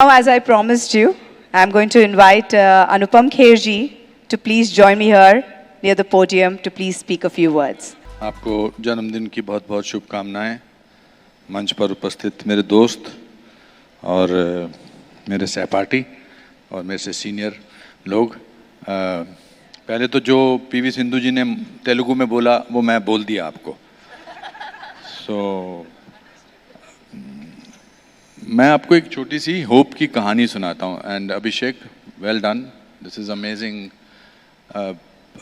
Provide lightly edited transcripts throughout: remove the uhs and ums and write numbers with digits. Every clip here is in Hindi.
Now, as I promised you, I'm going to invite Anupam Kherji to please join me here near the podium to please speak a few words. आपको जन्मदिन की बहुत बहुत शुभकामनाएं। मंच पर उपस्थित मेरे दोस्त और मेरे सहपाठी और मेरे से सीनियर लोग, पहले तो जो पीवी सिंधु जी ने तेलुगु में बोला वो मैं बोल दिया आपको। मैं आपको एक छोटी सी होप की कहानी सुनाता हूँ। And Abhishek, well done, this is amazing.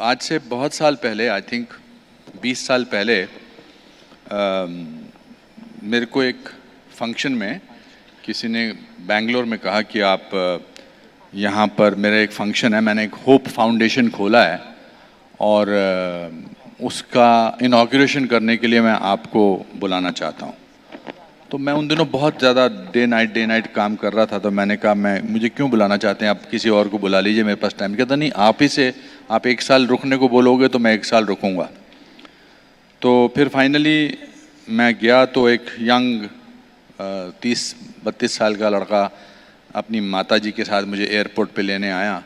आज से बहुत साल पहले, आई थिंक 20 साल पहले, मेरे को एक फंक्शन में किसी ने बेंगलोर में कहा कि आप यहाँ पर, मेरा एक फंक्शन है, मैंने एक होप फाउंडेशन खोला है और उसका इनॉग्रेशन करने के लिए मैं आपको बुलाना चाहता हूँ। तो मैं उन दिनों बहुत ज़्यादा डे नाइट काम कर रहा था, तो मैंने कहा मुझे क्यों बुलाना चाहते हैं, आप किसी और को बुला लीजिए, मेरे पास टाइम। कहता नहीं, आप ही से, आप 1 साल रुकने को बोलोगे तो मैं 1 साल रुकूंगा। तो फिर फाइनली मैं गया तो एक यंग 30-32 साल का लड़का अपनी माताजी के साथ मुझे एयरपोर्ट पे लेने आया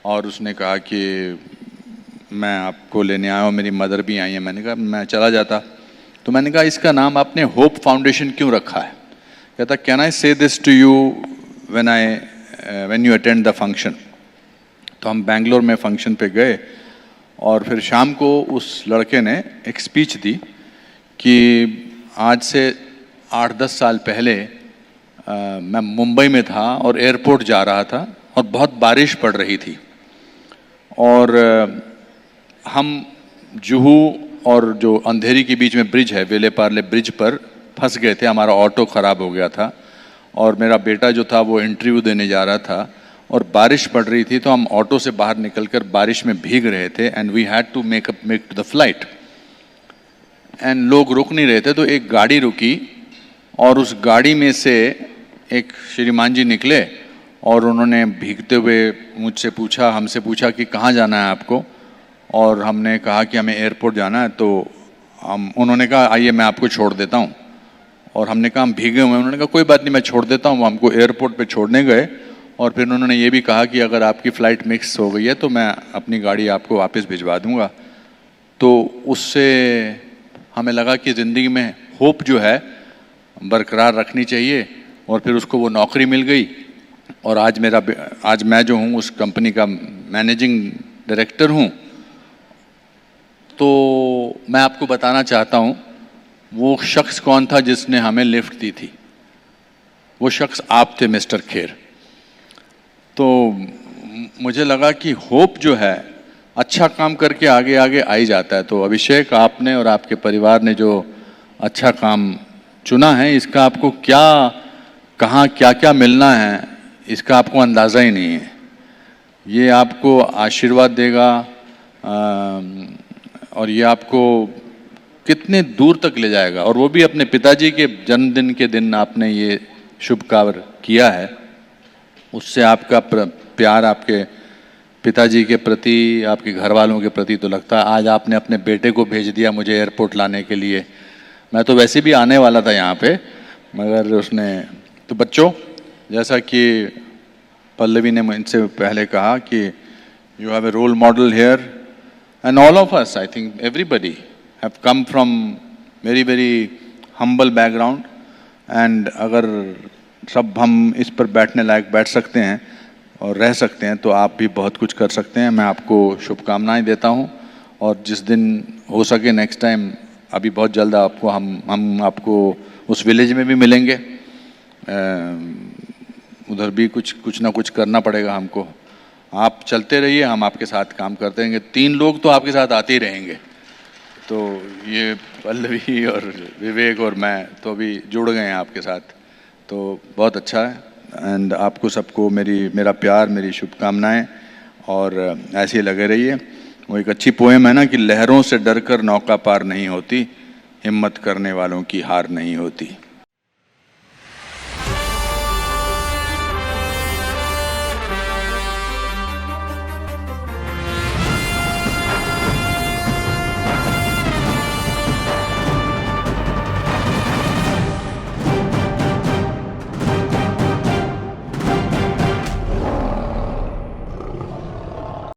और उसने कहा कि मैं आपको लेने आया हूँ, मेरी मदर भी आई है। मैंने कहा मैं चला जाता। तो मैंने कहा इसका नाम आपने होप फाउंडेशन क्यों रखा है? कहता can I say this to you when you attend the function. तो हम बेंगलोर में फंक्शन पे गए और फिर शाम को उस लड़के ने एक स्पीच दी कि आज से 8-10 साल पहले मैं मुंबई में था और एयरपोर्ट जा रहा था और बहुत बारिश पड़ रही थी और हम जुहू और जो अंधेरी के बीच में ब्रिज है, वेले पार्ले ब्रिज पर फंस गए थे। हमारा ऑटो ख़राब हो गया था और मेरा बेटा जो था वो इंटरव्यू देने जा रहा था और बारिश पड़ रही थी, तो हम ऑटो से बाहर निकलकर बारिश में भीग रहे थे and we had to make to the flight. And लोग रुक नहीं रहे थे, तो एक गाड़ी रुकी और उस गाड़ी में से एक श्रीमान जी निकले और उन्होंने भीगते हुए मुझसे पूछा, हमसे पूछा कि कहाँ जाना है आपको, और हमने कहा कि हमें एयरपोर्ट जाना है। तो उन्होंने कहा आइए मैं आपको छोड़ देता हूँ, और हमने कहा हम भीगे हुए हैं। उन्होंने कहा कोई बात नहीं, मैं छोड़ देता हूँ। वो हमको एयरपोर्ट पे छोड़ने गए और फिर उन्होंने ये भी कहा कि अगर आपकी फ़्लाइट मिक्स हो गई है तो मैं अपनी गाड़ी आपको वापस भिजवा दूँगा। तो उससे हमें लगा कि ज़िंदगी में होप जो है बरकरार रखनी चाहिए, और फिर उसको वो नौकरी मिल गई और आज मैं जो हूँ उस कंपनी का मैनेजिंग डायरेक्टर हूँ। तो मैं आपको बताना चाहता हूँ वो शख्स कौन था जिसने हमें लिफ्ट दी थी। वो शख्स आप थे, मिस्टर खेर। तो मुझे लगा कि होप जो है अच्छा काम करके आगे आगे आ ही जाता है। तो अभिषेक, आपने और आपके परिवार ने जो अच्छा काम चुना है, इसका आपको क्या, कहाँ क्या क्या मिलना है, इसका आपको अंदाज़ा ही नहीं है। ये आपको आशीर्वाद देगा और ये आपको कितने दूर तक ले जाएगा, और वो भी अपने पिताजी के जन्मदिन के दिन आपने ये शुभ कार्य किया है। उससे आपका प्यार आपके पिताजी के प्रति, आपके घर वालों के प्रति तो लगता है। आज आपने अपने बेटे को भेज दिया मुझे एयरपोर्ट लाने के लिए। मैं तो वैसे भी आने वाला था यहाँ पे, मगर उसने। तो बच्चों, जैसा कि पल्लवी ने मुझसे पहले कहा कि you have a role model here, and all of us, I think everybody have come from very humble background, and अगर सब हम इस पर बैठने लायक बैठ सकते हैं और रह सकते हैं तो आप भी बहुत कुछ कर सकते हैं। मैं आपको शुभकामनाएं देता हूं, और जिस दिन हो सके नेक्स्ट टाइम, अभी बहुत जल्द आपको हम आपको उस विलेज में भी मिलेंगे। उधर भी कुछ ना कुछ करना पड़ेगा हमको। आप चलते रहिए, हम आपके साथ काम करते रहेंगे। 3 लोग तो आपके साथ आते ही रहेंगे। तो ये पल्लवी और विवेक और मैं तो अभी जुड़ गए हैं आपके साथ, तो बहुत अच्छा है। एंड आपको सबको मेरा प्यार, मेरी शुभकामनाएं, और ऐसे ही लगे रहिए। वो एक अच्छी पोएम है ना कि लहरों से डरकर नौका पार नहीं होती, हिम्मत करने वालों की हार नहीं होती।